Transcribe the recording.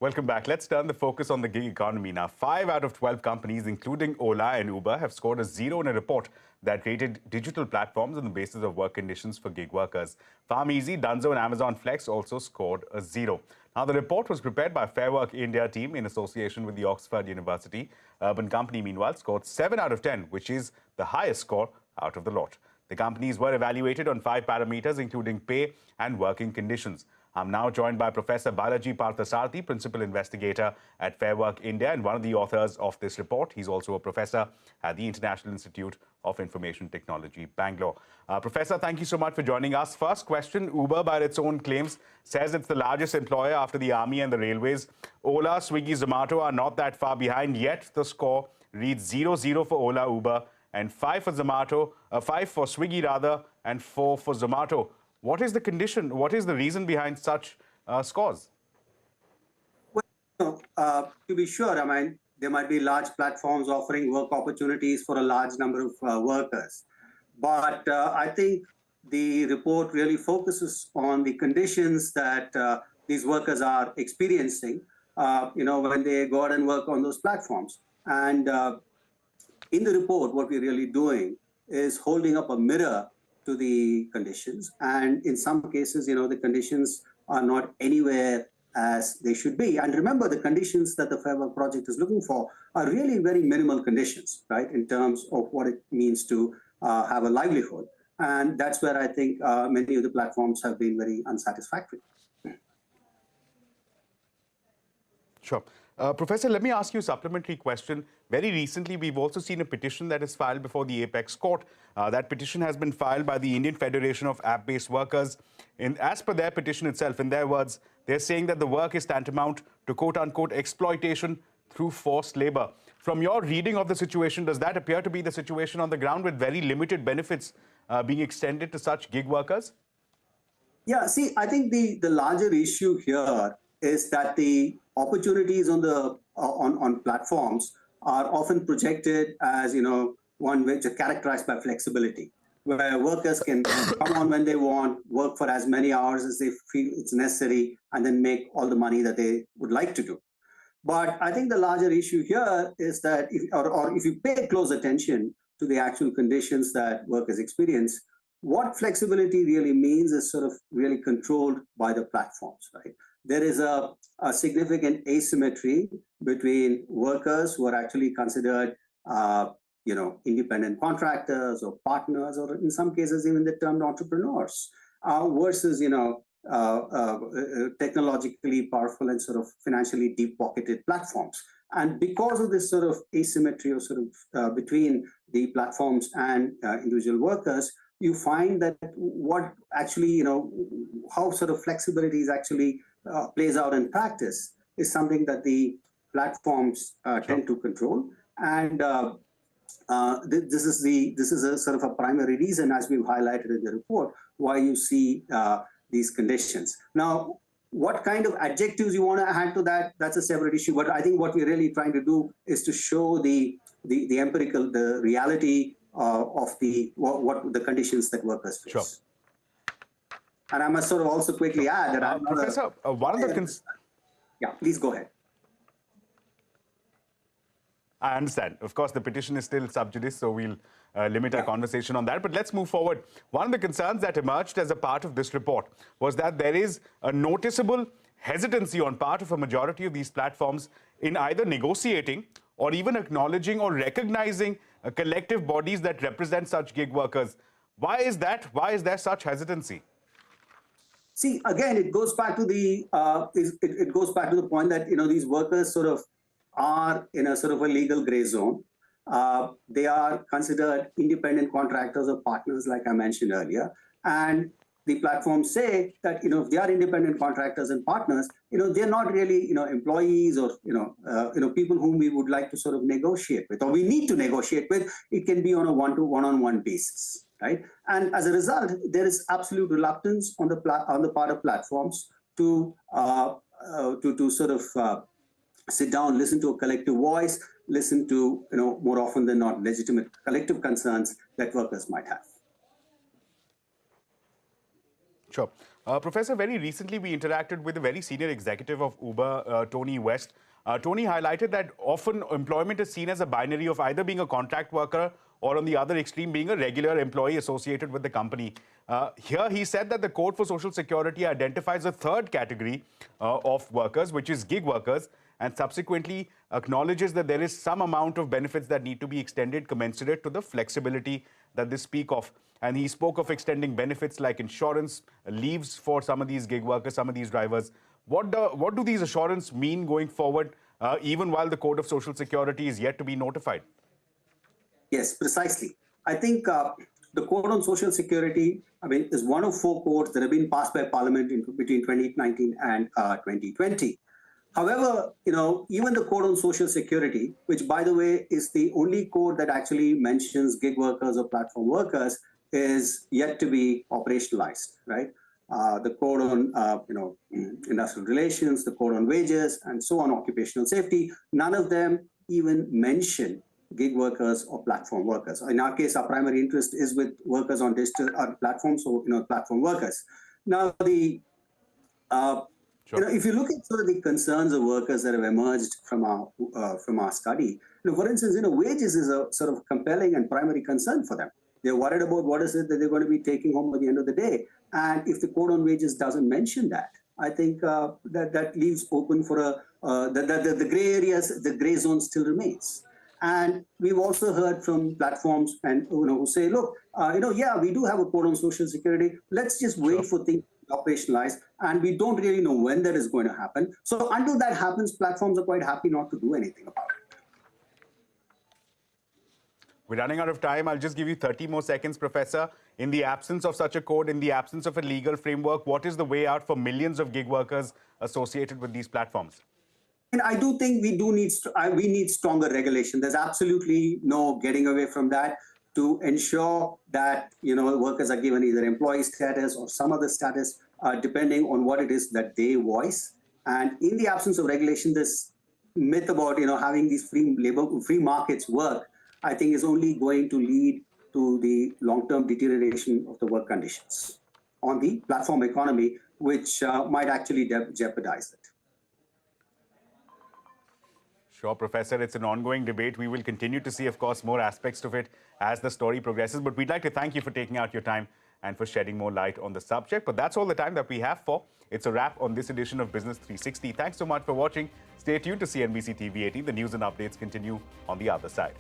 Welcome back. Let's turn the focus on the gig economy now. 5 out of 12 companies, including Ola and Uber, have scored a 0 in a report that rated digital platforms on the basis of work conditions for gig workers. PharmEasy, Dunzo and Amazon Flex also scored a 0. Now, the report was prepared by Fair Work India team in association with the Oxford University. Urban Company, meanwhile, scored 7 out of 10, which is the highest score out of the lot. The companies were evaluated on 5 parameters, including pay and working conditions. I'm now joined by Professor Balaji Parthasarathy, Principal Investigator at Fair Work India and one of the authors of this report. He's also a professor at the International Institute of Information Technology, Bangalore. Professor, thank you so much for joining us. First question, Uber, by its own claims, says it's the largest employer after the army and the railways. Ola, Swiggy, Zomato are not that far behind, yet the score reads 0-0 for Ola, Uber, and 5 for Zomato, 5 for Swiggy rather, and 4 for Zomato. What is the condition? What is the reason behind such scores? Well, to be sure, I mean, there might be large platforms offering work opportunities for a large number of workers. But I think the report really focuses on the conditions that these workers are experiencing, when they go out and work on those platforms. And in the report, what we're really doing is holding up a mirror to the conditions. And in some cases, the conditions are not anywhere as they should be. And remember, the conditions that the Fair Work Project is looking for are really very minimal conditions, right, in terms of what it means to have a livelihood. And that's where I think many of the platforms have been very unsatisfactory. Sure. Professor, let me ask you a supplementary question. Very recently, we've also seen a petition that is filed before the Apex Court. That petition has been filed by the Indian Federation of App-Based Workers. As per their petition itself, in their words, they're saying that the work is tantamount to quote-unquote exploitation through forced labor. From your reading of the situation, does that appear to be the situation on the ground with very limited benefits being extended to such gig workers? Yeah, see, I think the larger issue here is that the opportunities on platforms are often projected as one which are characterized by flexibility, where workers can come on when they want, work for as many hours as they feel it's necessary, and then make all the money that they would like to do. But I think the larger issue here is that if you pay close attention to the actual conditions that workers experience, what flexibility really means is sort of really controlled by the platforms, right? There is a significant asymmetry between workers who are actually considered, independent contractors or partners, or in some cases even the termed entrepreneurs, versus, technologically powerful and sort of financially deep-pocketed platforms. And because of this sort of asymmetry or sort of between the platforms and individual workers, you find that what actually, how sort of flexibility is actually plays out in practice is something that the platforms tend to control. And this is a sort of a primary reason, as we've highlighted in the report, why you see these conditions. Now, what kind of adjectives you want to add to that, that's a separate issue. But I think what we're really trying to do is to show the reality of what the conditions that workers face. Sure. And I must sort of also quickly add that Professor, one of the yeah, please go ahead. I understand. Of course, the petition is still sub judice, so we'll limit our conversation on that. But let's move forward. One of the concerns that emerged as a part of this report was that there is a noticeable hesitancy on part of a majority of these platforms in either negotiating or even acknowledging or recognizing collective bodies that represent such gig workers. Why is that? Why is there such hesitancy? See, again, it goes back to the point that these workers sort of are in a sort of a legal gray zone. They are considered independent contractors or partners, like I mentioned earlier, and the platforms say that if they are independent contractors and partners, they're not really employees or people whom we would like to sort of negotiate with or we need to negotiate with. It can be on a one-on-one basis. Right, and as a result, there is absolute reluctance on the part of platforms to sort of sit down, listen to a collective voice, listen to more often than not legitimate collective concerns that workers might have. Sure. Professor, very recently we interacted with a very senior executive of Uber, Tony West. Tony highlighted that often employment is seen as a binary of either being a contract worker or on the other extreme being a regular employee associated with the company. Here he said that the Code for Social Security identifies a third category of workers, which is gig workers, and subsequently acknowledges that there is some amount of benefits that need to be extended commensurate to the flexibility that they speak of. And he spoke of extending benefits like insurance, leaves for some of these gig workers, some of these drivers. What do these assurances mean going forward, even while the Code of Social Security is yet to be notified? Yes, precisely. I think the Code on Social Security, is one of 4 codes that have been passed by Parliament between 2019 and 2020. However, even the Code on Social Security, which, by the way, is the only code that actually mentions gig workers or platform workers, is yet to be operationalized, right? The code on, industrial relations, the code on wages, and so on, occupational safety, none of them even mention gig workers or platform workers. In our case, our primary interest is with workers on digital platforms, so platform workers. Now, if you look at sort of the concerns of workers that have emerged from our study, for instance, wages is a sort of compelling and primary concern for them. They're worried about what is it that they're going to be taking home at the end of the day. And if the code on wages doesn't mention that, I think that leaves open for the gray areas, the gray zone still remains. And we've also heard from platforms and who say, look, yeah, we do have a code on Social Security. Let's just wait for things to operationalize, and we don't really know when that is going to happen. So until that happens, platforms are quite happy not to do anything about it. We're running out of time. I'll just give you 30 more seconds, Professor. In the absence of such a code, in the absence of a legal framework, what is the way out for millions of gig workers associated with these platforms? And I do think we need stronger regulation. There's absolutely no getting away from that, to ensure that workers are given either employee status or some other status, depending on what it is that they voice. And in the absence of regulation, this myth about having these free markets work, I think, is only going to lead to the long-term deterioration of the work conditions on the platform economy, which might actually jeopardize it. Sure, Professor. It's an ongoing debate. We will continue to see, of course, more aspects of it as the story progresses. But we'd like to thank you for taking out your time and for shedding more light on the subject. But that's all the time that we have for. It's a wrap on this edition of Business 360. Thanks so much for watching. Stay tuned to CNBC TV18. The news and updates continue on the other side.